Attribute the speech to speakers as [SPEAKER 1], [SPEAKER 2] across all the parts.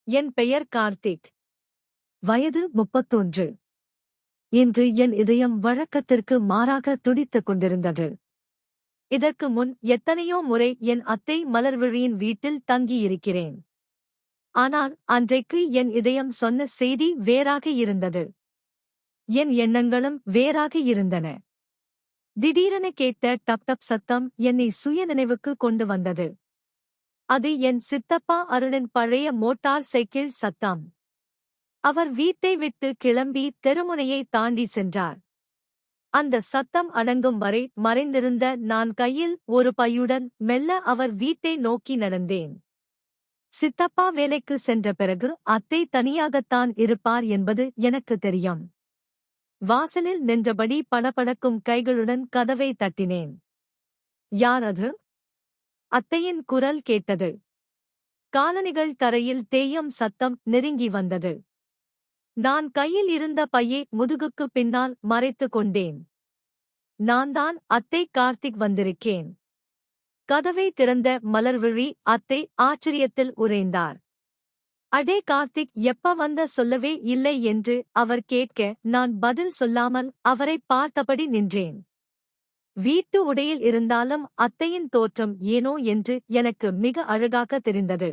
[SPEAKER 1] என் பெயர் கார்த்திக். வயது 31. இன்று என் இதயம் வழக்கத்திற்கு மாறாக துடித்துக் கொண்டிருந்தது. இதற்கு முன் எத்தனையோ முறை என் அத்தை மலர்விழியின் வீட்டில் தங்கியிருக்கிறேன். ஆனால் அன்றைக்கு என் இதயம் சொன்ன செய்தி வேறாக இருந்தது. என் எண்ணங்களும் வேறாக இருந்தன. திடீரென கேட்ட டப் டப் சத்தம் என்னை சுயநினைவுக்கு கொண்டு வந்தது. அது என் சித்தப்பா அருணின் பழைய மோட்டார் சைக்கிள் சத்தம். அவர் வீட்டை விட்டு கிளம்பி தெருமுனையை தாண்டி சென்றார். அந்த சத்தம் அடங்கும் வரை மறைந்திருந்த நான் கையில் ஒரு பையுடன் மெல்ல அவர் வீட்டை நோக்கி நடந்தேன். சித்தப்பா வேலைக்கு சென்ற பிறகு அத்தை தனியாகத்தான் இருப்பார் என்பது எனக்கு தெரியும். வாசலில் நின்றபடி படபடக்கும் கைகளுடன் கதவை தட்டினேன். யார் அது? அத்தையின் குரல் கேட்டது. காலணிகள் தரையில் தேயும் சத்தம் நெருங்கி வந்தது. நான் கையில் இருந்த பையை முதுகுக்கு பின்னால் மறைத்துக் கொண்டேன். நான்தான் அத்தை, கார்த்திக் வந்திருக்கேன். கதவை திறந்த மலர்விழி அத்தை ஆச்சரியத்தில் உறைந்தார். அடே கார்த்திக், எப்ப வந்த, சொல்லவே இல்லை என்று அவர் கேட்க நான் பதில் சொல்லாமல் அவரை பார்த்தபடி நின்றேன். வீட்டு உடையில் இருந்தாலும் அத்தையின் தோற்றம் ஏனோ என்று எனக்கு மிக அழகாக தெரிந்தது.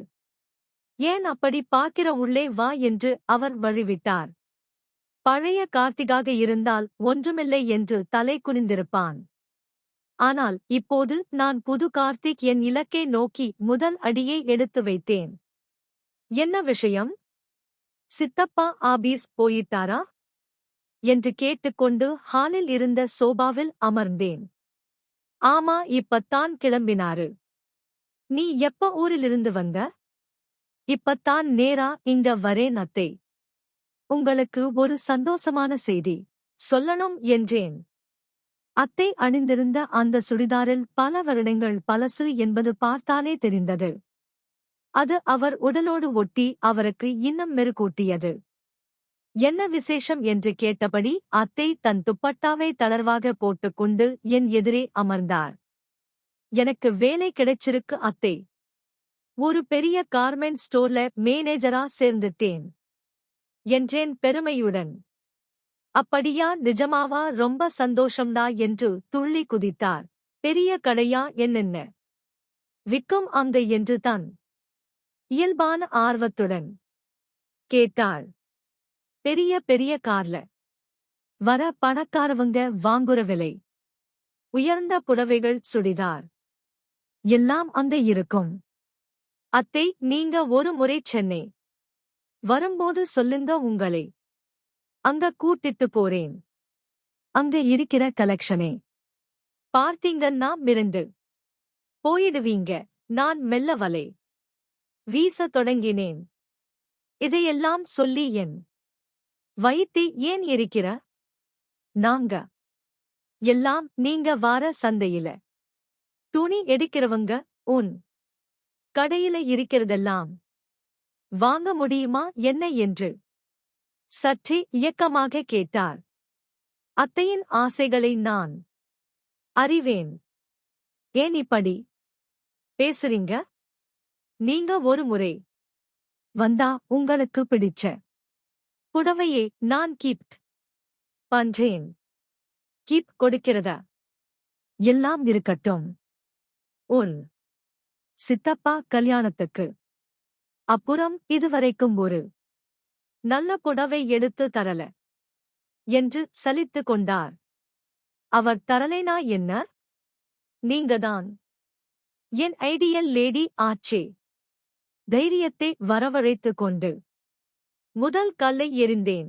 [SPEAKER 1] ஏன் அப்படி பார்க்கிற, உள்ளே வா என்று அவர் வழிவிட்டார். பழைய கார்த்திகாக இருந்தால் ஒன்றுமில்லை என்று தலை குனிந்திருப்பான். ஆனால் இப்போது நான் புது கார்த்திக். என் இலக்கை நோக்கி முதல் அடியை எடுத்து வைத்தேன். என்ன விஷயம்? சித்தப்பா ஆபீஸ் போயிட்டாரா என்று கேட்டுக்கொண்டு ஹாலில் இருந்த சோபாவில் அமர்ந்தேன். ஆமா, இப்பத்தான் கிளம்பினாரு. நீ எப்ப ஊரிலிருந்து வந்த? இப்பத்தான் நேரா இங்க வரேன் அத்தை. உங்களுக்கு ஒரு சந்தோஷமான செய்தி சொல்லணும் என்றேன். அத்தை அணிந்திருந்த அந்த சுடிதாரில் பல வருடங்கள் பழசு என்பது பார்த்தாலே தெரிந்தது. அது அவர் உடலோடு ஒட்டி அவருக்கு இன்னும் மெருகூட்டியது. என்ன விசேஷம் என்று கேட்டபடி அத்தை தன் துப்பட்டாவை தளர்வாக போட்டுக்கொண்டு என் எதிரே அமர்ந்தார். எனக்கு வேலை கிடைச்சிருக்கு அத்தை. ஒரு பெரிய கார்மெண்ட் ஸ்டோர்ல மேனேஜரா சேர்ந்துட்டேன் என்றேன் பெருமையுடன். அப்படியா, நிஜமாவா? ரொம்ப சந்தோஷம்டா என்று துள்ளி குதித்தார். பெரிய கடையா என்னென்ன? விக்கும் அங்க என்று தான் இயல்பான ஆர்வத்துடன் கேட்டாள். பெரிய பெரிய கார்ல வர பணக்காரவங்க வாங்குற விலை உயர்ந்த புடவைகள், சுடிதார் எல்லாம் அங்க இருக்கும். அத்தை, நீங்க ஒரு முறை சென்னை வரும்போது சொல்லுங்க, உங்களை அங்க கூட்டிட்டு போறேன். அங்க இருக்கிற கலெக்ஷனே பார்த்தீங்கன்னா மிரண்டு போயிடுவீங்க. நான் மெல்ல வலை வீச தொடங்கினேன். இதையெல்லாம் சொல்லி என் வயித்தை ஏன் எரிக்கிற? நாங்க எல்லாம் நீங்க வார சந்தையில துணி எடுக்கிறவங்க, உன் கடையில இருக்கிறதெல்லாம் வாங்க முடியுமா என்ன என்று சற்றே இயக்கமாக கேட்டார். அத்தையின் ஆசைகளை நான் அறிவேன். ஏன் இப்படி பேசுறீங்க? நீங்க ஒரு முறை வந்தா உங்களுக்கு பிடிச்ச புடவையை நான் கிஃப்ட் பண்றேன். கிஃப்ட் கொடுக்கிறதா? எல்லாம் இருக்கட்டும். உன் சித்தப்பா கல்யாணத்துக்கு அப்புறம் இதுவரைக்கும் ஒரு நல்ல புடவை எடுத்து தரல என்று சலித்து கொண்டார். அவர் தரலைனா என்ன? நீங்கதான் என் ஐடியல் லேடி ஆச்சே. தைரியத்தை வரவழைத்துக் கொண்டு முதல் கல்லை எறிந்தேன்.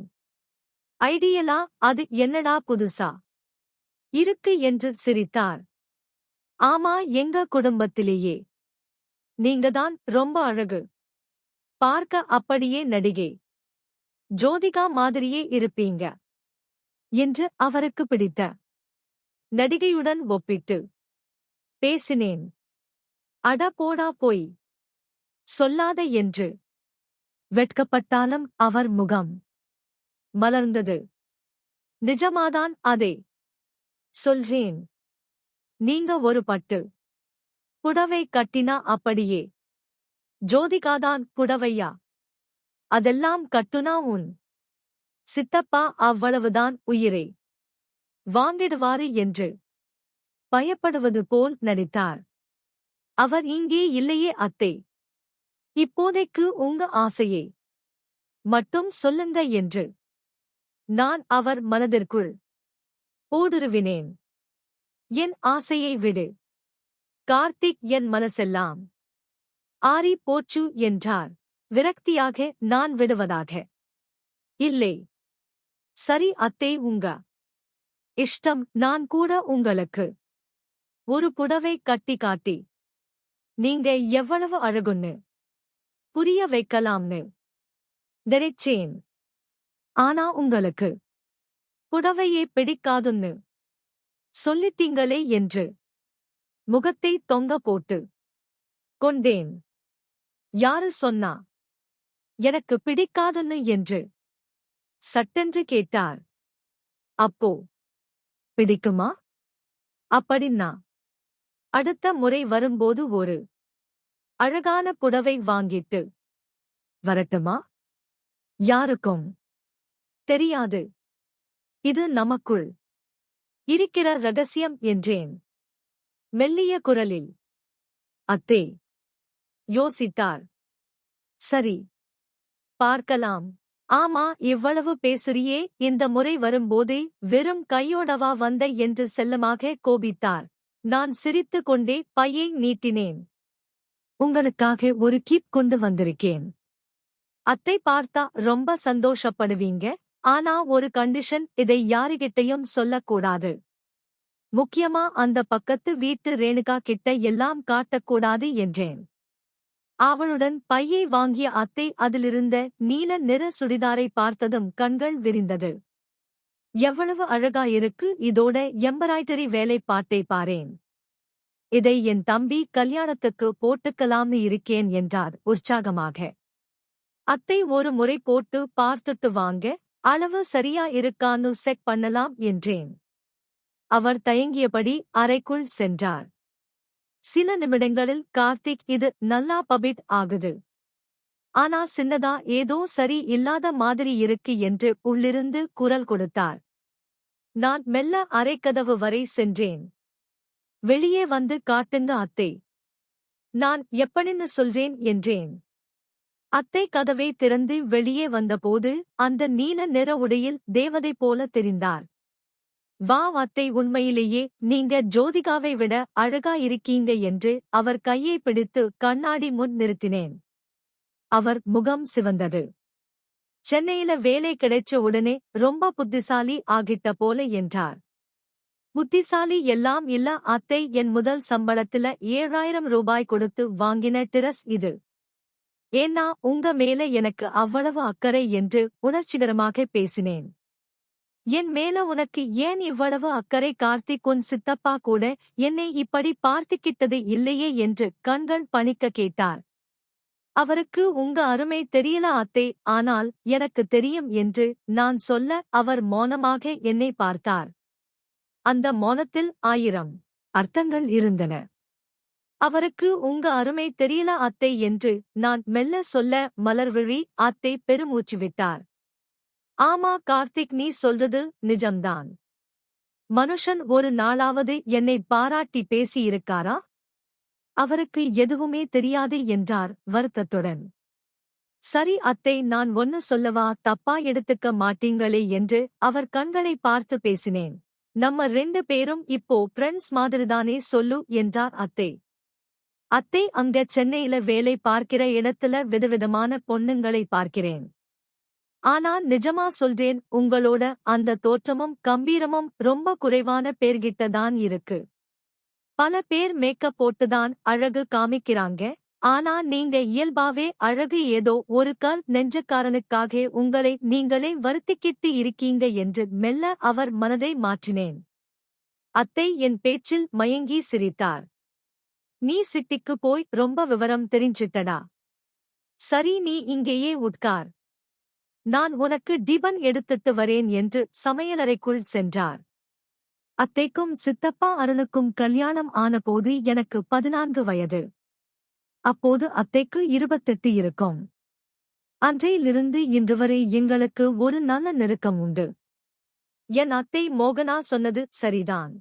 [SPEAKER 1] ஐடியலா? அது என்னடா புதுசா இருக்கு என்று சிரித்தார். ஆமா, எங்க குடும்பத்திலேயே நீங்கதான் ரொம்ப அழகு. பார்க்க அப்படியே நடிகை ஜோதிகா மாதிரியே இருப்பீங்க என்று அவருக்கு பிடித்த நடிகையுடன் ஒப்பிட்டு பேசினேன். அட போடா, போய் சொல்லாத என்று வெட்கப்பட்டாலும் அவர் முகம் மலர்ந்தது. நிஜமாதான் அதே சொல்றேன். நீங்க ஒரு பட்டு புடவை கட்டினா அப்படியே ஜோதிகாதான் புடவையா அதெல்லாம் கட்டுனா உன் சித்தப்பா அவ்வளவுதான் உயிரே வாங்கிடுவாரு என்று பயப்படுவது போல் நடித்தார். அவர் இங்கே இல்லையே அத்தை. இப்போதைக்கு உங்க ஆசையை மட்டும் சொல்லுங்க என்று நான் அவர் மனதிற்குள் ஊடுருவினேன். என் ஆசையை விடு கார்த்திக், என் மனசெல்லாம் ஆறி போச்சு என்றார் விரக்தியாக. நான் விடுவதாக இல்லை. சரி அத்தை, உங்க இஷ்டம். நான் கூட உங்களுக்கு ஒரு புடவை கட்டி காட்டி நீங்க எவ்வளவு அழகுன்னு புரிய வைக்கலாம்னு நினைச்சேன். ஆனா உங்களுக்கு புடவையே பிடிக்காதுன்னு சொல்லிட்டீங்களே என்று முகத்தை தொங்க போட்டு கொண்டேன். யாரு சொன்னா எனக்கு பிடிக்காதுன்னு என்று சட்டென்று கேட்டார். அப்போ பிடிக்குமா? அப்படின்னா அடுத்த முறை வரும்போது ஒரு அழகான புடவை வாங்கிட்டு வரட்டுமா? யாருக்கும் தெரியாது. இது நமக்குள் இருக்கிற ரகசியம் என்றேன் மெல்லிய குரலில். அத்தே யோசித்தார். சரி, பார்க்கலாம். ஆமா, இவ்வளவு பேசுறியே, இந்த முறை வரும்போதே வெறும் கையோடவா வந்த என்று செல்லமாக கோபித்தார். நான் சிரித்துக் கொண்டே பையை நீட்டினேன். உங்களுக்காக ஒரு கிப் கொண்டு வந்திருக்கேன். அத்தை பார்த்தா ரொம்ப சந்தோஷப்படுவீங்க. ஆனா ஒரு கண்டிஷன், இதை யாருகிட்டையும் சொல்லக்கூடாது. முக்கியமா அந்த பக்கத்து வீட்டு ரேணுகா கிட்ட எல்லாம் காட்டக்கூடாது என்றேன். அவளுடன் பையை வாங்கிய அத்தை அதிலிருந்த நீல நிற சுடிதாரை பார்த்ததும் கண்கள் விரிந்தது. எவ்வளவு அழகாயிருக்கு, இதோட எம்பராய்டரி வேலைப்பாட்டை பாரேன். இதை என் தம்பி கல்யாணத்துக்கு போட்டுக்கலாம்னு இருக்கேன் என்றார் உற்சாகமாக. அத்தை ஒரு முறை போட்டு பார்த்துட்டு வாங்க, அளவு சரியா இருக்கான்னு செக் பண்ணலாம் என்றேன். அவர் தயங்கியபடி அறைக்குள் சென்றார். சில நிமிடங்களில் கார்த்திக், இது நல்லா பபிட் ஆகுது. ஆனா சின்னதா ஏதோ சரி இல்லாத மாதிரி இருக்கு என்று உள்ளிருந்து குரல் கொடுத்தார். நான் மெல்ல அறைக்கதவு வரை சென்றேன். வெளியே வந்து காட்டுங்க அத்தை. நான் எப்படின்னு சொல்றேன் என்றேன். அத்தை கதவை திறந்து வெளியே வந்தபோது அந்த நீல நிற உடையில் தேவதை போல தெரிந்தார். வா அத்தை, உண்மையிலேயே நீங்க ஜோதிகாவை விட அழகா இருக்கீங்க என்று அவர் கையை பிடித்து கண்ணாடி முன் நிறுத்தினேன். அவர் முகம் சிவந்தது. சென்னையில வேலை கிடைச்ச உடனே ரொம்ப புத்திசாலி ஆகிட்ட போல என்றார். புத்திசாலி எல்லாம் இல்ல அத்தை, என் முதல் சம்பளத்துல 7000 ரூபாய் கொடுத்து வாங்கின டிரஸ் இது. ஏன்னா உங்க மேல எனக்கு அவ்வளவு அக்கறை என்று உணர்ச்சிகரமாக பேசினேன். என் மேல உனக்கு ஏன் இவ்வளவு அக்கறை கார்த்திக்? உன் சித்தப்பா கூட என்னை இப்படி பார்த்துக்கிட்டது இல்லையே என்று கண்கள் பணிக்க கேட்டார். அவருக்கு உங்க அருமை தெரியல அத்தை, ஆனால் எனக்கு தெரியும் என்று நான் சொல்ல அவர் மௌனமாக என்னை பார்த்தார். அந்த மௌனத்தில் 1000 அர்த்தங்கள் இருந்தன. அவருக்கு உங்க அருமை தெரியல அத்தை என்று நான் மெல்ல சொல்ல மலர்விழி அத்தை பெருமூச்சு விட்டார். ஆமா கார்த்திக், நீ சொல்றது நிஜம்தான். மனுஷன் ஒரு நாளாவது என்னை பாராட்டி பேசியிருக்காரா? அவருக்கு எதுவுமே தெரியாது என்றார் வருத்தத்துடன். சரி அத்தை, நான் ஒன்னு சொல்லவா, தப்பா எடுத்துக்க மாட்டீங்களே என்று அவர் கண்களை பார்த்து பேசினேன். நம்ம 2 பேரும் இப்போ ஃப்ரெண்ட்ஸ் மாதிரிதானே சொல்லு என்றார் அத்தை. அத்தை, அங்க சென்னையில வேலை பார்க்கிற இடத்துல விதவிதமான பொண்ணுங்களை பார்க்கிறேன். ஆனா நிஜமா சொல்றேன், உங்களோட அந்த தோற்றமும் கம்பீரமும் ரொம்ப குறைவான பேர்கிட்டதான் இருக்கு. பல பேர் மேக்கப் போட்டுதான் அழகு காமிக்கிறாங்க. ஆனா நீங்க இயல்பாவே அழகு. ஏதோ ஒரு கல் நெஞ்சக்காரனுக்காக உங்களை நீங்களே வருத்திக்கிட்டு இருக்கீங்க என்று மெல்ல அவர் மனதை மாற்றினேன். அத்தை என் பேச்சில் மயங்கி சிரித்தார். நீ சிட்டிக்கு போய் ரொம்ப விவரம் தெரிஞ்சிட்டடா. சரி, நீ இங்கேயே உட்கார். நான் உனக்கு டிபன் எடுத்துட்டு வரேன் என்று சமையலறைக்குள் சென்றார். அத்தைக்கும் சித்தப்பா அருணுக்கும் கல்யாணம் ஆனபோது எனக்கு 14 வயது. அப்போது அத்தைக்கு 28 இருக்கும். அன்றையிலிருந்து இன்று வரை எங்களுக்கு ஒரு நல்ல நெருக்கம் உண்டு. என் அத்தை மோகனா சொன்னது சரிதான்.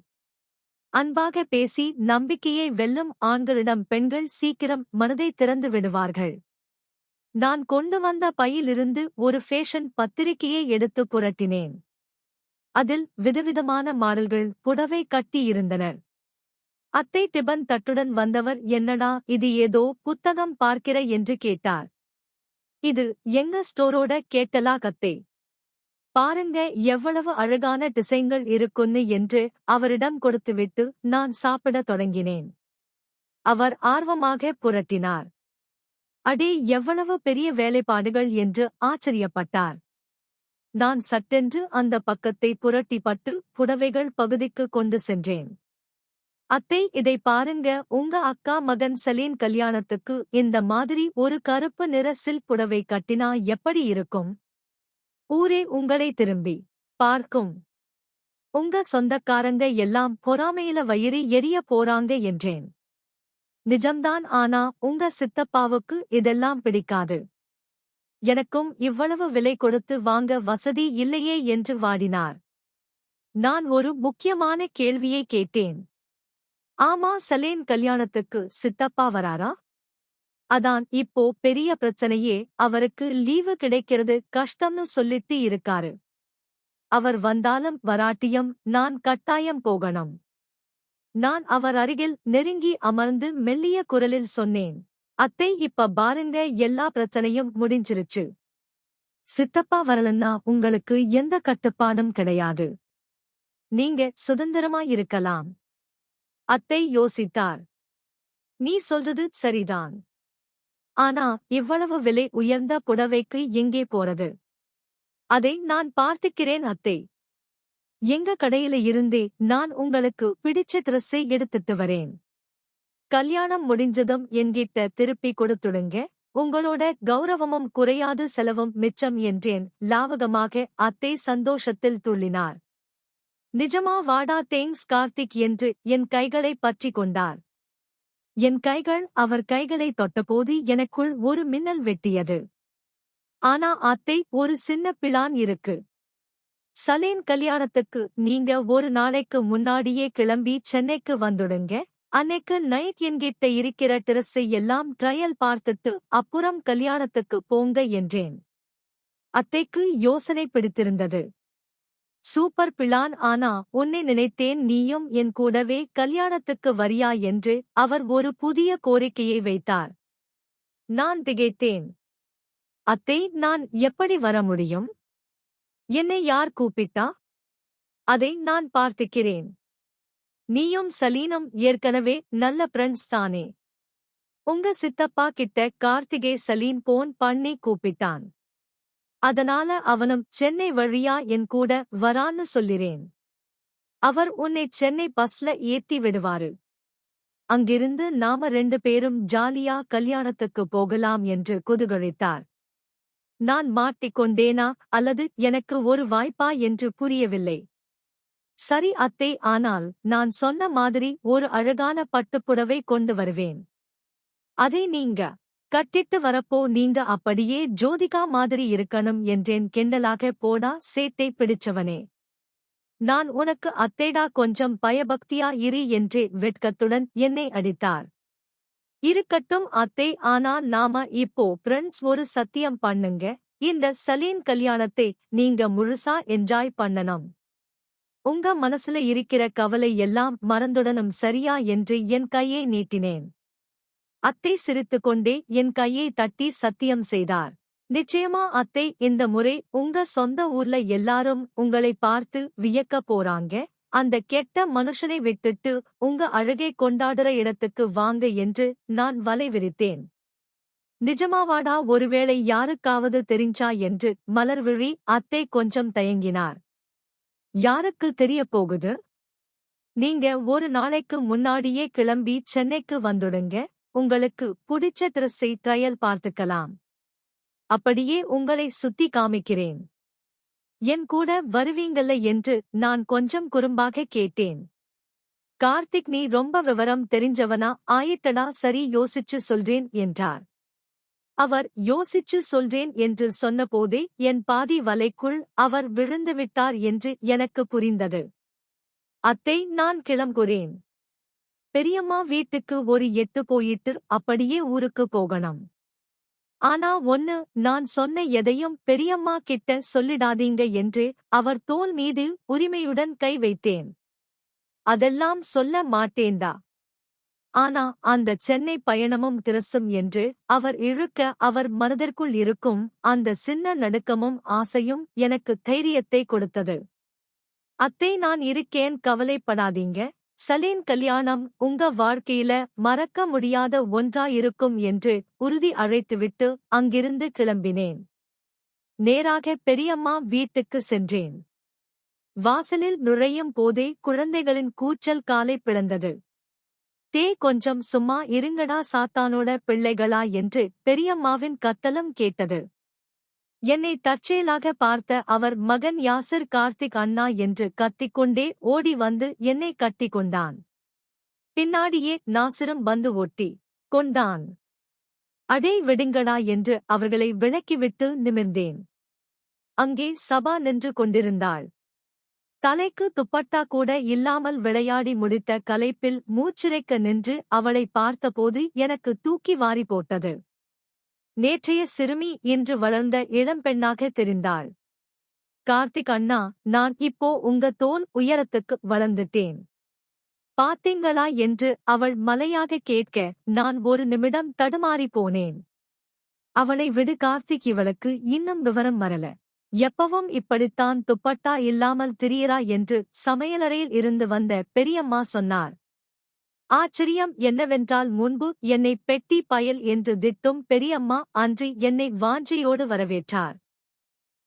[SPEAKER 1] அன்பாக பேசி நம்பிக்கையை வெல்லும் ஆண்களிடம் பெண்கள் சீக்கிரம் மனதை திறந்து விடுவார்கள். நான் கொண்டு வந்த பையிலிருந்து ஒரு ஃபேஷன் பத்திரிகையை எடுத்து புரட்டினேன். அதில் விதவிதமான மாடல்கள் புடவை கட்டியிருந்தனர். அத்தை டிபன் தட்டுடன் வந்தவர், என்னடா இது, ஏதோ புத்தகம் பார்க்கிற என்று கேட்டார். இது எங்க ஸ்டோரோட கேட்டலா கத்தே. பாருங்க எவ்வளவு அழகான டிசைன்கள் இருக்குன்னு என்று அவரிடம் கொடுத்துவிட்டு நான் சாப்பிடத் தொடங்கினேன். அவர் ஆர்வமாக புரட்டினார். அடே எவ்வளவு பெரிய வேலைப்பாடுகள் என்று ஆச்சரியப்பட்டார். நான் சட்டென்று அந்த பக்கத்தை புரட்டி பட்டு புடவைகள் பகுதிக்கு கொண்டு சென்றேன். அத்தை, இதை பாருங்க, உங்க அக்கா மகன் சலீன் கல்யாணத்துக்கு இந்த மாதிரி ஒரு கருப்பு நிற சில்க் புடவை கட்டினா எப்படி இருக்கும்? ஊரே உங்களை திரும்பி பார்க்கும். உங்க சொந்தக்காரங்க எல்லாம் பொறாமையில வயிறு எரிய போறாங்க என்றேன். நிஜம்தான், ஆனா உங்க சித்தப்பாவுக்கு இதெல்லாம் பிடிக்காது. எனக்கும் இவ்வளவு விலை கொடுத்து வாங்க வசதி இல்லையே என்று வாடினார். நான் ஒரு முக்கியமான கேள்வியை கேட்டேன். ஆமா, சலேன் கல்யாணத்துக்கு சித்தப்பா வராரா? அதான் இப்போ பெரிய பிரச்சனையே, அவருக்கு லீவு கிடைக்கிறது கஷ்டம்னு சொல்லிட்டு இருக்காரு. அவர் வந்தாலும் வராட்டியும் நான் கட்டாயம் போகணும். நான் அவர் அருகில் நெருங்கி அமர்ந்து மெல்லிய குரலில் சொன்னேன், அத்தை, இப்ப பாருங்க, எல்லா பிரச்சனையும் முடிஞ்சிருச்சு. சித்தப்பா வரலன்னா உங்களுக்கு எந்த கட்டுப்பாடும் கிடையாது. நீங்க சுதந்திரமாயிருக்கலாம். அத்தை யோசித்தார். நீ சொல்றது சரிதான். ஆனா இவ்வளவு விலை உயர்ந்த புடவைக்கு எங்கே போறது? அதை நான் பார்த்துக்கிறேன் அத்தை. எங்க கடையில இருந்தே நான் உங்களுக்கு பிடிச்ச ட்ரெஸ்ஸை எடுத்துட்டு வரேன். கல்யாணம் முடிஞ்சதும் என்கிட்ட திருப்பி கொடுத்துடுங்க, உங்களோட கௌரவமும் குறையாது, செலவும் மிச்சம் என்றேன் லாவகமாக. அத்தை சந்தோஷத்தில் துள்ளினார். நிஜமா? வாடா, தேங்க்ஸ் கார்த்திக் என்று என் கைகளை பற்றி கொண்டார். என் கைகள் அவர் கைகளை தொட்டபோது எனக்குள் ஒரு மின்னல் வெட்டியது. ஆனா அத்தை, ஒரு சின்ன பிளான் இருக்கு. சலேன் கல்யாணத்துக்கு நீங்க ஒரு நாளைக்கு முன்னாடியே கிளம்பி சென்னைக்கு வந்துடுங்க. அன்னைக்கு நைட் என்கிட்ட இருக்கிற ட்ரெஸ்ஸை எல்லாம் ட்ரையல் பார்த்துட்டு அப்புறம் கல்யாணத்துக்கு போங்க என்றேன். அத்தைக்கு யோசனை பிடித்திருந்தது. சூப்பர் பிளான், ஆனா உன்னை நினைத்தேன், நீயும் என் கூடவே கல்யாணத்துக்கு வரியா என்று அவர் ஒரு புதிய கோரிக்கையை வைத்தார். நான் திகைத்தேன். அத்தை, நான் எப்படி வர முடியும்? என்னை யார் கூப்பிட்டா? அதை நான் பார்த்துக்கிறேன். நீயும் சலீனும் ஏற்கனவே நல்ல ஃப்ரெண்ட்ஸ் தானே? உங்க சித்தப்பா கிட்ட கார்த்திகே சலீன் போன் பண்ணி கூப்பிட்டான். அதனால அவனும் சென்னை வழியா என் கூட வரான்னு சொல்லிறேன். அவர் உன்னை சென்னை பஸ்ல ஏத்தி விடுவாரு. அங்கிருந்து நாம 2 பேரும் ஜாலியா கல்யாணத்துக்கு போகலாம் என்று குதூகலித்தார். நான் மாட்டிக்கொண்டேனா அல்லது எனக்கு ஒரு வாய்ப்பா என்று புரியவில்லை. சரி அத்தை, ஆனால் நான் சொன்ன மாதிரி ஒரு அழகான பட்டுப்புடவை கொண்டு வருவேன். அதை நீங்க கட்டிட்டு வரப்போ நீங்க அப்படியே ஜோதிகா மாதிரி இருக்கணும் என்றேன் கிண்டலாக. போடா சேட்டை பிடிச்சவனே, நான் உனக்கு அத்தைடா, கொஞ்சம் பயபக்தியா இரு என்றே வெட்கத்துடன் என்னை அடித்தார். இருக்கட்டும் அத்தை, ஆனா நாம இப்போ ஃப்ரெண்ட்ஸ், ஒரு சத்தியம் பண்ணுங்க. இந்த சலீன் கல்யாணத்தை நீங்க முழுசா என்ஜாய் பண்ணணும். உங்க மனசுல இருக்கிற கவலை எல்லாம் மறந்துடணும், சரியா என்று என் கையை நீட்டினேன். அத்தை சிரித்துக்கொண்டே என் கையை தட்டி சத்தியம் செய்தார். நிச்சயமா அத்தை, இந்த முறை உங்க சொந்த ஊர்ல எல்லாரும் உங்களை பார்த்து வியக்க போறாங்க. அந்த கெட்ட மனுஷனை விட்டுட்டு உங்க அழகை கொண்டாடுற இடத்துக்கு வாங்க என்று நான் வலை விரித்தேன். நிஜமாவாடா? ஒருவேளை யாருக்காவது தெரிஞ்சா என்று மலர்விழி. அத்தை கொஞ்சம் தயங்கினார். யாருக்கு தெரியப் போகுது? நீங்க ஒரு நாளைக்கு முன்னாடியே கிளம்பி சென்னைக்கு வந்துடுங்க. உங்களுக்கு புடிச்ச ட்ரெஸ்ஸை ட்ரையல் பார்த்துக்கலாம். அப்படியே உங்களை சுத்தி காமிக்கிறேன். என் கூட வருவீங்கல்ல என்று நான் கொஞ்சம் குறும்பாக கேட்டேன். கார்த்திக், நீ ரொம்ப விவரம் தெரிஞ்சவனா ஆயிட்டடா. சரி, யோசிச்சு சொல்றேன் என்றார். அவர் யோசிச்சு சொல்றேன் என்று சொன்னபோதே என் பாதி வலைக்குள் அவர் விழுந்துவிட்டார் என்று எனக்கு புரிந்தது. அத்தை, நான் கிளம்புறேன். பெரியம்மா வீட்டுக்கு ஒரு 8 போயிட்டு அப்படியே ஊருக்கு போகணும். ஆனா ஒன்னு, நான் சொன்ன எதையும் பெரியம்மா கிட்ட சொல்லிடாதீங்க என்று அவர் தோள் மீது உரிமையுடன் கை வைத்தேன். அதெல்லாம் சொல்ல மாட்டேன்டா. ஆனா அந்த சென்னை பயணமும் திரசும் என்று அவர் இழுக்க அவர் மனதிற்குள் இருக்கும் அந்த சின்ன நடுக்கமும் ஆசையும் எனக்கு தைரியத்தை கொடுத்தது. அத்தை, நான் இருக்கேன், கவலைப்படாதீங்க. சலீன் கல்யாணம் உங்க வாழ்க்கையில மறக்க முடியாத ஒன்றாயிருக்கும் என்று உறுதி அழைத்துவிட்டு அங்கிருந்து கிளம்பினேன். நேராக பெரியம்மா வீட்டுக்கு சென்றேன். வாசலில் நுழையும் போதே குழந்தைகளின் கூச்சல் காலை பிளந்தது. கொஞ்சம் சும்மா இருங்கடா சாத்தானோட பிள்ளைகளா என்று பெரியம்மாவின் கத்தலம் கேட்டது. என்னை தற்செயலாக பார்த்த அவர் மகன் யாசிர் கார்த்திக் அண்ணா என்று கத்திக்கொண்டே ஓடி வந்து என்னை கட்டிக்கொண்டான். பின்னாடியே நாசிரும் வந்து ஒட்டி கொண்டான். அடே விடுங்கடா என்று அவர்களை விலக்கிவிட்டு நிமிர்ந்தேன். அங்கே சபா நின்று கொண்டிருந்தாள். தலைக்கு துப்பட்டா கூட இல்லாமல் விளையாடி முடித்த களைப்பில் மூச்சிறைக்க நின்று அவளை பார்த்தபோது எனக்கு தூக்கி வாரி போட்டது. நேற்றைய சிறுமி இன்று வளர்ந்த இளம்பெண்ணாக தெரிந்தாள். கார்த்திக் அண்ணா, நான் இப்போ உங்க தோள் உயரத்துக்கு வளர்ந்துட்டேன். பாத்தீங்களா என்று அவள் மலையாக கேட்க நான் ஒரு நிமிடம் தடுமாறி போனேன். அவளை விடு கார்த்திக், இவளுக்கு இன்னும் விவரம் வரல. எப்பவும் இப்படித்தான் துப்பட்டா இல்லாமல் திரியரா என்று சமையலறையில் இருந்து வந்த பெரியம்மா சொன்னார். ஆச்சரியம் என்னவென்றால் முன்பு என்னை பெட்டி பயல் என்று திட்டும் பெரியம்மா அன்று என்னை வாஞ்சையோடு வரவேற்றார்.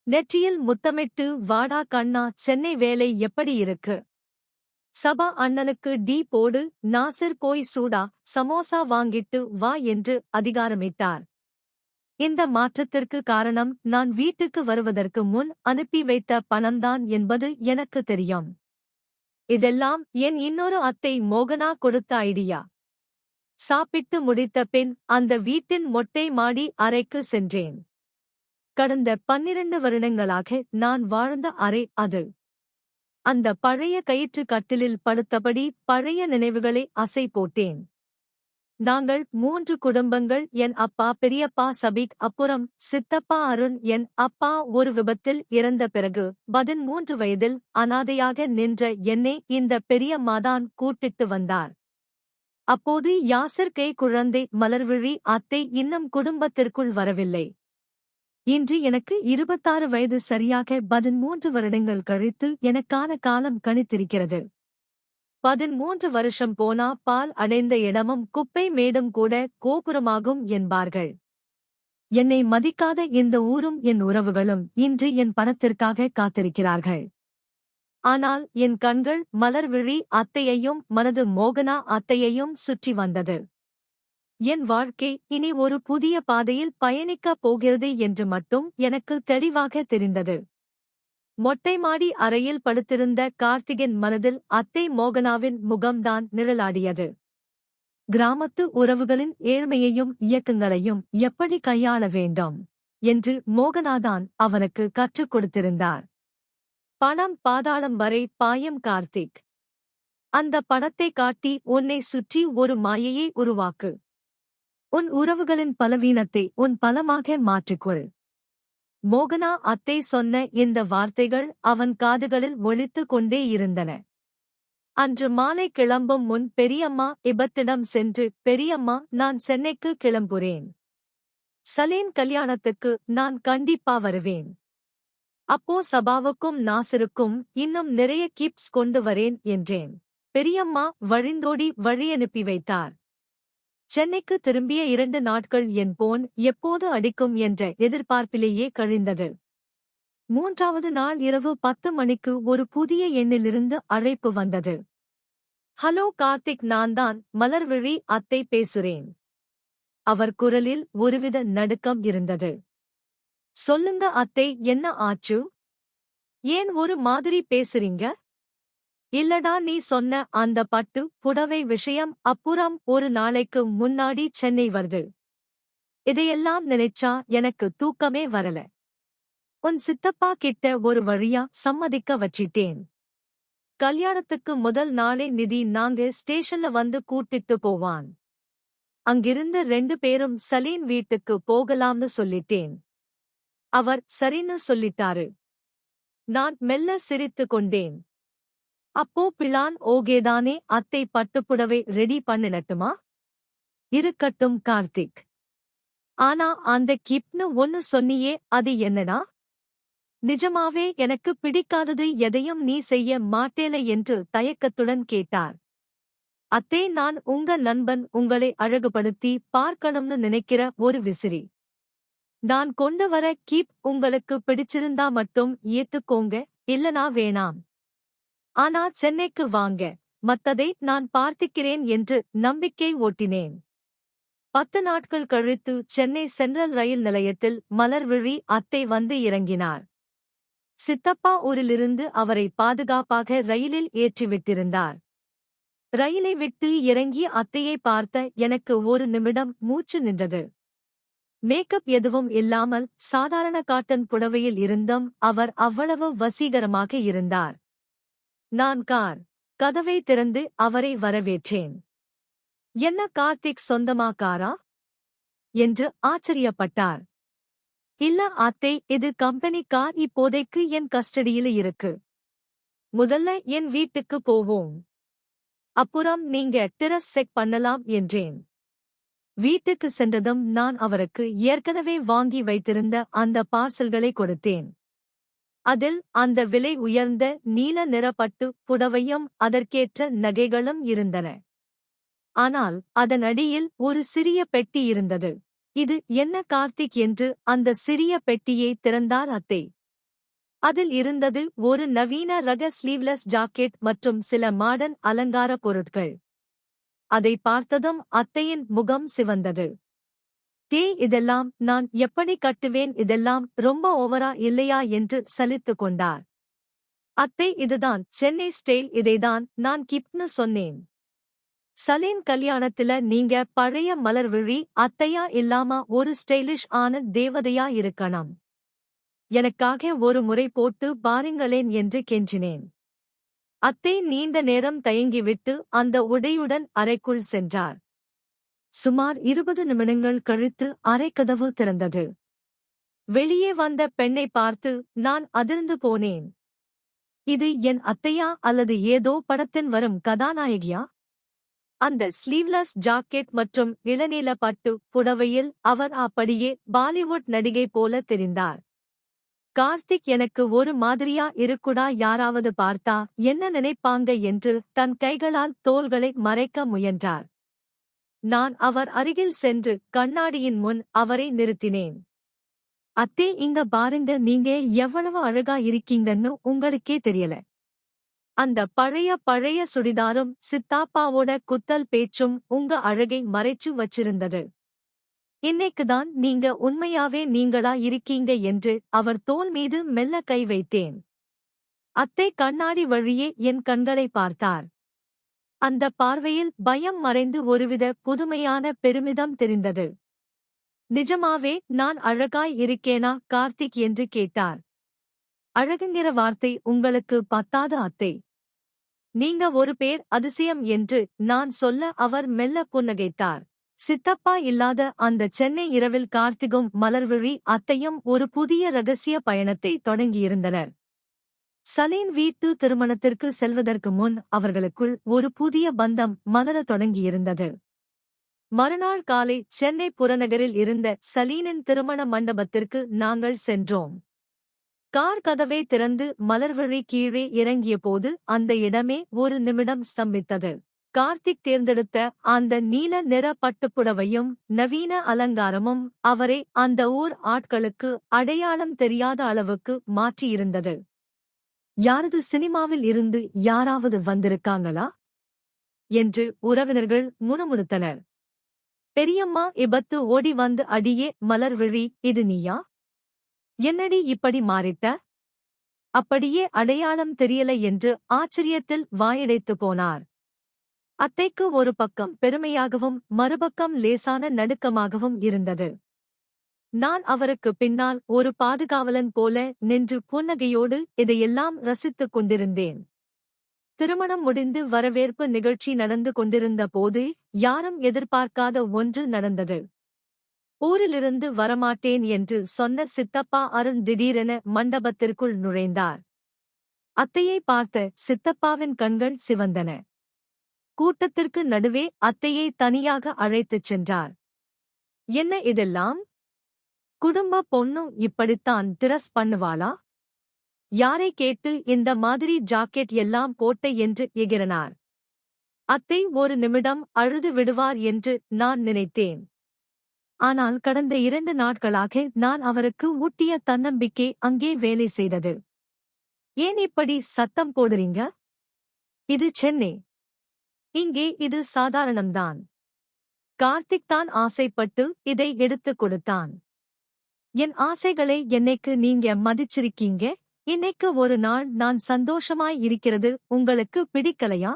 [SPEAKER 1] நெற்றியில் முத்தமிட்டு, வாடா கண்ணா, சென்னை வேலை எப்படி இருக்கு? சபா அண்ணனுக்கு டீ போடு, நாசிர் போய் சூடா சமோசா வாங்கிட்டு வா என்று அதிகாரமிட்டார். இந்த மாற்றத்திற்கு காரணம் நான் வீட்டுக்கு வருவதற்கு முன் அனுப்பி வைத்த பணம்தான் என்பது எனக்கு தெரியும். இதெல்லாம் என் இன்னொரு அத்தை மோகனா கொடுத்த ஐடியா. சாப்பிட்டு முடித்த பின் அந்த வீட்டின் மொட்டை மாடி அறைக்கு சென்றேன். கடந்த 12 வருடங்களாக நான் வாழ்ந்த அறை அது. அந்த பழைய கயிற்று கட்டிலில் படுத்தபடி பழைய நினைவுகளை அசை போட்டேன். நாங்கள் 3 குடும்பங்கள். என் அப்பா பெரியப்பா சபீக், அப்புறம் சித்தப்பா அருண். என் அப்பா ஒரு விபத்தில் இறந்த பிறகு 13 வயதில் அனாதையாக நின்ற என்னை இந்த பெரியம்மாதான் கூட்டிட்டு வந்தார். அப்போது யாசிர் கை குழந்தை. மலர்விழி அத்தை இன்னும் குடும்பத்திற்குள் வரவில்லை. இன்று எனக்கு 26 வயது. சரியாக 13 வருடங்கள் கழித்து எனக்கான காலம் கணித்திருக்கிறது. 13 வருஷம் போனா பால் அடைந்த இடமும் குப்பை மேடும் கூட கோபுரமாகும் என்பார்கள். என்னை மதிக்காத இந்த ஊரும் என் உறவுகளும் இன்று என் பணத்திற்காக காத்திருக்கிறார்கள். ஆனால் என் கண்கள் மலர்விழி அத்தையையும் மனது மோகனா அத்தையையும் சுற்றி வந்தது. என் வாழ்க்கை இனி ஒரு புதிய பாதையில் பயணிக்கப் போகிறது என்று மட்டும் எனக்கு தெளிவாக தெரிந்தது. மொட்டை மாடி அறையில் படுத்திருந்த கார்த்திகின் மனதில் அத்தை மோகனாவின் முகம்தான் நிழலாடியது. கிராமத்து உறவுகளின் ஏழ்மையையும் இயக்கங்களையும் எப்படி கையாள வேண்டும் என்று மோகனாதான் அவனுக்கு கற்றுக் கொடுத்திருந்தார். பணம் பாதாளம் வரை பாயும் கார்த்திக். அந்த பணத்தை காட்டி உன்னை சுற்றி ஒரு மாயையை உருவாக்கு. உன் உறவுகளின் பலவீனத்தை உன் பலமாக மாற்றிக்கொள். மோகனா அத்தை சொன்ன இந்த வார்த்தைகள் அவன் காதுகளில் ஒலித்துக் கொண்டே இருந்தன. அன்று மாலை கிளம்பும் முன் பெரியம்மா இபத்திடம் சென்று, பெரியம்மா, நான் சென்னைக்கு கிளம்புறேன். சலீன் கல்யாணத்துக்கு நான் கண்டிப்பா வருவேன். அப்போ சபாவுக்கும் நாசிருக்கும் இன்னும் நிறைய கிப்ஸ் கொண்டு வரேன் என்றேன். பெரியம்மா வழிந்தோடி வழியனுப்பி வைத்தார். சென்னைக்கு திரும்பிய 2 நாட்கள் என் போன் எப்போது அடிக்கும் என்ற எதிர்பார்ப்பிலேயே கழிந்தது. 3வது நாள் இரவு 10 மணிக்கு ஒரு புதிய எண்ணிலிருந்து அழைப்பு வந்தது. ஹலோ கார்த்திக், நான்தான் மலர்விழி அத்தை பேசுறேன். அவர் குரலில் ஒருவித நடுக்கம் இருந்தது. சொல்லுங்க அத்தை, என்ன ஆச்சு? ஏன் ஒரு மாதிரி பேசுறீங்க? இல்லடா, நீ சொன்ன அந்த பட்டு புடவை விஷயம் அப்புறம் ஒரு நாளைக்கு முன்னாடி சென்னை வருது. இதையெல்லாம் நினைச்சா எனக்கு தூக்கமே வரல. உன் சித்தப்பா கிட்ட ஒரு வழியா சம்மதிக்க வச்சிட்டேன். கல்யாணத்துக்கு முதல் நாளே நிதி நாங்க ஸ்டேஷன்ல வந்து கூட்டிட்டு போவான். அங்கிருந்து 2 பேரும் சலீன் வீட்டுக்கு போகலாம்னு சொல்லிட்டேன். அவர் சரின்னு சொல்லிட்டாரு. நான் மெல்ல சிரித்து கொண்டேன். அப்போ பிளான் ஓகேதானே? அத்தை பட்டுப்புடவை ரெடி பண்ணிடட்டுமா? இருக்கட்டும் கார்த்திக். ஆனா அந்த கிப்னு ஒன்னு சொன்னியே, அது என்னடா? நிஜமாவே எனக்கு பிடிக்காதது எதையும் நீ செய்ய மாட்டேல என்று தயக்கத்துடன் கேட்டார். அத்தே, நான் உங்க நண்பன், உங்களை அழகுபடுத்தி பார்க்கணும்னு நினைக்கிற ஒரு விசிறி. நான் கொண்டு வர கீப் உங்களுக்கு பிடிச்சிருந்தா மட்டும் ஏத்துக்கோங்க, இல்லனா வேணாம். ஆனா சென்னைக்கு வாங்க, மத்ததை நான் பார்த்துக்கிறேன் என்று நம்பிக்கை ஓட்டினேன். 10 நாட்கள் கழித்து சென்னை சென்ட்ரல் ரயில் நிலையத்தில் மலர்விழி அத்தை வந்து இறங்கினார். சித்தப்பா ஊரிலிருந்து அவரை பாதுகாப்பாக ரயிலில் ஏற்றிவிட்டிருந்தார். ரயிலை விட்டு இறங்கி அத்தையை பார்த்த எனக்கு ஒரு நிமிடம் மூச்சு நின்றது. மேக்கப் எதுவும் இல்லாமல் சாதாரண காட்டன் புடவையில் இருந்தும் அவர் அவ்வளவு வசீகரமாக இருந்தார். நான் கதவை திறந்து அவரை வரவேற்றேன். என்ன கார்த்திக் சொந்தமா காரா என்று ஆச்சரியப்பட்டார். இல்ல அத்தை, இது கம்பெனி கார், இப்போதைக்கு என் கஸ்டடியில இருக்கு. முதல்ல என் வீட்டுக்கு போவோம், அப்புறம் நீங்க டெரஸ் செக் பண்ணலாம் என்றேன். வீட்டுக்கு சென்றதும் நான் அவருக்கு ஏற்கனவே வாங்கி வைத்திருந்த அந்த பார்சல்களை கொடுத்தேன். அதில் அந்த விலை உயர்ந்த நீல நிற பட்டு புடவையும் அதற்கேற்ற நகைகளும் இருந்தன. ஆனால் அதன் அடியில் ஒரு சிறிய பெட்டி இருந்தது. இது என்ன கார்த்திக் என்று அந்த சிறிய பெட்டியை திறந்தார் அத்தை. அதில் இருந்தது ஒரு நவீன ரக ஸ்லீவ்லெஸ் ஜாக்கெட் மற்றும் சில மாடர்ன் அலங்கார பொருட்கள். அதை பார்த்ததும் அத்தையின் முகம் சிவந்தது. இதெல்லாம் நான் எப்படி கட்டுவேன்? இதெல்லாம் ரொம்ப ஓவரா இல்லையா என்று சலித்துக் கொண்டார். அத்தை, இதுதான் சென்னை ஸ்டைல், இதைதான் நான் கிப்னு சொன்னேன். சலீன் கல்யாணத்துல நீங்க பழைய மலர்விழி அத்தையா இல்லாம ஒரு ஸ்டைலிஷ் ஆன தேவதையா இருக்கணும். எனக்காக ஒரு முறை போட்டு பாருங்களேன் என்று கெஞ்சினேன். அத்தை நீண்ட நேரம் தயங்கிவிட்டு அந்த உடையுடன் அறைக்குள் சென்றார். சுமார் 20 நிமிடங்கள் கழித்து அறைக்கதவு திறந்தது. வெளியே வந்த பெண்ணை பார்த்து நான் அதிர்ந்து போனேன். இது என் அத்தையா அல்லது ஏதோ படத்தின் வரும் கதாநாயகியா? அந்த ஸ்லீவ்லெஸ் ஜாக்கெட் மற்றும் இளநீல பட்டு புடவையில் அவர் அப்படியே பாலிவுட் நடிகை போல தெரிந்தார். கார்த்திக், எனக்கு ஒரு மாதிரியா இருக்குடா, யாராவது பார்த்தா என்ன நினைப்பாங்க என்று தன் கைகளால் தோள்களை மறைக்க முயன்றார். நான் அவர் அருகில் சென்று கண்ணாடியின் முன் அவரை நிறுத்தினேன். அத்தே, இங்க பாருங்க, நீங்க எவ்வளவு அழகா இருக்கீங்கன்னு உங்களுக்கே தெரியல. அந்த பழைய சுடிதாரும் சித்தாப்பாவோட குத்தல் பேச்சும் உங்க அழகை மறைச்சு வச்சிருந்தது. இன்னைக்குதான் நீங்க உண்மையாவே நீங்களா இருக்கீங்க என்று அவர் தோள் மீது மெல்ல கை வைத்தேன். அத்தை கண்ணாடி வழியே என் கண்களை பார்த்தார். அந்த பார்வையில் பயம் மறைந்து ஒருவித புதுமையான பெருமிதம் தெரிந்தது. நிஜமாவே நான் அழகாய் இருக்கேனா கார்த்திக் என்று கேட்டார். அழகுங்கிற வார்த்தை உங்களுக்கு பத்தாது அத்தை. நீங்க ஒரு பேர் அதிசயம் என்று நான் சொல்ல அவர் மெல்ல புன்னகைத்தார். சித்தப்பா இல்லாத அந்த சென்னை இரவில் கார்த்திகும் மலர்விழி அத்தையும் ஒரு புதிய ரகசிய பயணத்தை தொடங்கியிருந்தனர். சலீன் வீட்டு திருமணத்திற்கு செல்வதற்கு முன் அவர்களுக்குள் ஒரு புதிய பந்தம் மலரத் தொடங்கியிருந்தது. மறுநாள் காலை சென்னை புறநகரில் இருந்த சலீனின் திருமண மண்டபத்திற்கு நாங்கள் சென்றோம். கார் கதவை திறந்து மலர்விழி கீழே இறங்கியபோது அந்த இடமே ஒரு நிமிடம் ஸ்தம்பித்தது. கார்த்திக் தேர்ந்தெடுத்த அந்த நீல நிற பட்டுப்புடவையும் நவீன அலங்காரமும் அவரை அந்த ஊர் ஆட்களுக்கு அடையாளம் தெரியாத அளவுக்கு மாற்றியிருந்தது. யாரது சினிமாவில் இருந்து யாராவது வந்திருக்காங்களா என்று உறவினர்கள் முணுமுணுத்தனர். பெரியம்மா இபத்து ஓடி வந்து, அடியே மலர்விழி, இது நீயா? என்னடி இப்படி மாறிட்ட? அப்படியே அடையாளம் தெரியல என்று ஆச்சரியத்தில் வாயடைத்து போனார். அத்தைக்கு ஒரு பக்கம் பெருமையாகவும் மறுபக்கம் லேசான நடுக்கமாகவும் இருந்தது. நான் அவருக்கு பின்னால் ஒரு பாதுகாவலன் போல நின்று புன்னகையோடு இதையெல்லாம் ரசித்துக் கொண்டிருந்தேன். திருமணம் முடிந்து வரவேற்பு நிகழ்ச்சி நடந்து கொண்டிருந்த போது யாரும் எதிர்பார்க்காத ஒன்று நடந்தது. ஊரிலிருந்து வரமாட்டேன் என்று சொன்ன சித்தப்பா அருண் திடீரென மண்டபத்திற்குள் நுழைந்தார். அத்தையை பார்த்த சித்தப்பாவின் கண்கள் சிவந்தன. கூட்டத்திற்கு நடுவே அத்தையை தனியாக அழைத்துச் சென்றார். என்ன இதெல்லாம்? குடும்ப பொண்ணு இப்படித்தான் திரஸ் பண்ணுவாளா? யாரை கேட்டு இந்த மாதிரி ஜாக்கெட் எல்லாம் போட்ட என்று எகிரனார். அத்தை ஒரு நிமிடம் அழுது விடுவார் என்று நான் நினைத்தேன். ஆனால் கடந்த 2 நாட்களாக நான் அவருக்கு ஊட்டிய தன்னம்பிக்கை அங்கே வேலை செய்தது. ஏன் இப்படி சத்தம் போடுறீங்க? இது சென்னை. இங்கே இது சாதாரணம்தான். கார்த்திக் தான் ஆசைப்பட்டு இதை எடுத்துக் கொடுத்தான். என் ஆசைகளை என்னைக்கு நீங்க மதிச்சிருக்கீங்க? இன்னைக்கு ஒரு நாள் நான் சந்தோஷமாய் இருக்கிறது உங்களுக்கு பிடிக்கலையா?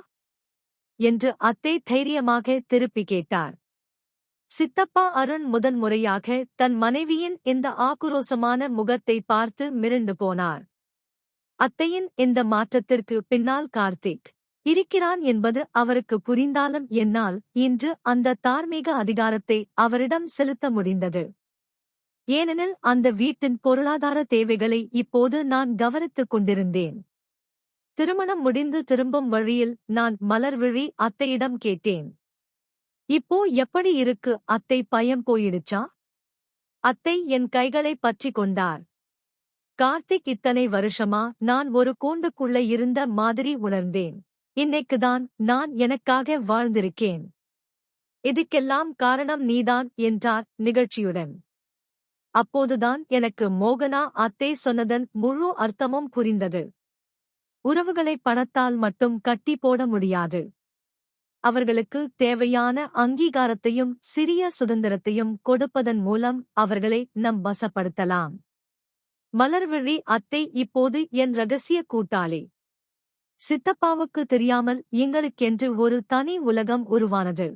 [SPEAKER 1] என்று அத்தை தைரியமாக திருப்பி கேட்டார். சித்தப்பா அருண் முதன்முறையாக தன் மனைவியின் இந்த ஆக்ரோசமான முகத்தை பார்த்து மிரண்டு போனார். அத்தையின் இந்த மாற்றத்திற்கு பின்னால் கார்த்திக் இருக்கிறான் என்பது அவருக்கு புரிந்தாலும் என்னால் இன்று அந்த தார்மீக அதிகாரத்தை அவரிடம் செலுத்த முடிந்தது. ஏனெனில் அந்த வீட்டின் பொருளாதார தேவைகளை இப்போது நான் கவனித்துக் கொண்டிருந்தேன். திருமணம் முடிந்து திரும்பும் வழியில் நான் மலர்விழி அத்தையிடம் கேட்டேன். இப்போ எப்படி இருக்கு அத்தை, பயம் போயிடுச்சா? அத்தை என் கைகளை பற்றி கொண்டார். கார்த்திக், இத்தனை வருஷமா நான் ஒரு கூண்டுக்குள்ள இருந்த மாதிரி உணர்ந்தேன். இன்னைக்குதான் நான் எனக்காக வாழ்ந்திருக்கேன். இதுக்கெல்லாம் காரணம் நீதான் என்றார் நிகழ்ச்சியுடன். அப்போதுதான் எனக்கு மோகனா அத்தை சொன்னதன் முழு அர்த்தமும் புரிந்தது. உறவுகளை பணத்தால் மட்டும் கட்டி போட முடியாது. அவர்களுக்கு தேவையான அங்கீகாரத்தையும் சிறிய சுதந்திரத்தையும் கொடுப்பதன் மூலம் அவர்களை நம் வசப்படுத்தலாம். மலர்விழி அத்தை இப்போது என் ரகசிய கூட்டாளி. சித்தப்பாவுக்கு தெரியாமல் எங்களுக்கென்று ஒரு தனி உலகம் உருவானது.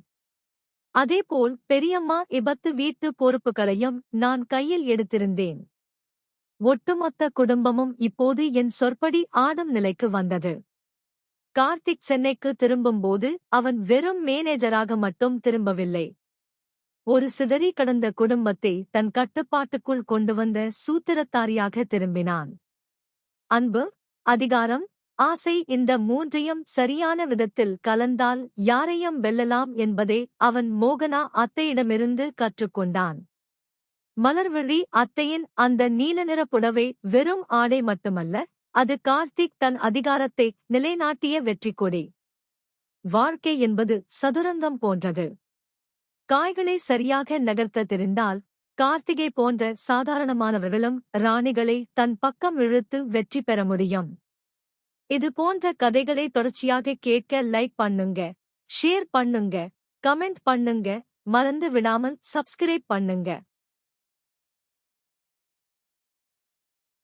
[SPEAKER 1] அதேபோல் பெரியம்மா இபத்து வீட்டு பொறுப்புகளையும் நான் கையில் எடுத்திருந்தேன். ஒட்டுமொத்த குடும்பமும் இப்போது என் சொற்படி ஆடும் நிலைக்கு வந்தது. கார்த்திக் சென்னைக்கு திரும்பும்போது அவன் வெறும் மேனேஜராக மட்டும் திரும்பவில்லை. ஒரு சிதறி கடந்த குடும்பத்தை தன் கட்டுப்பாட்டுக்குள் கொண்டு வந்த சூத்திரத்தாரியாக திரும்பினான். அன்பு, அதிகாரம், ஆசை, இந்த மூன்றையும் சரியான விதத்தில் கலந்தால் யாரையும் வெல்லலாம் என்பதை அவன் மோகனா அத்தையிடமிருந்து கற்றுக்கொண்டான். மலர்விழி அத்தையின் அந்த நீல நிற புடவை வெறும் ஆடை மட்டுமல்ல, அது கார்த்திக் தன் அதிகாரத்தை நிலைநாட்டிய வெற்றிக்கொடி. வாழ்க்கை என்பது சதுரங்கம் போன்றது. காய்களை சரியாக நகர்த்த தெரிந்தால் கார்த்திகை போன்ற சாதாரணமானவர்களும் ராணிகளை தன் பக்கம் இழுத்து வெற்றி பெற முடியும். இது போன்ற கதைகளை தொடர்ச்சியாக கேட்க லைக் பண்ணுங்க, ஷேர் பண்ணுங்க, கமெண்ட் பண்ணுங்க, மறந்து விடாமல் சப்ஸ்கிரைப் பண்ணுங்க.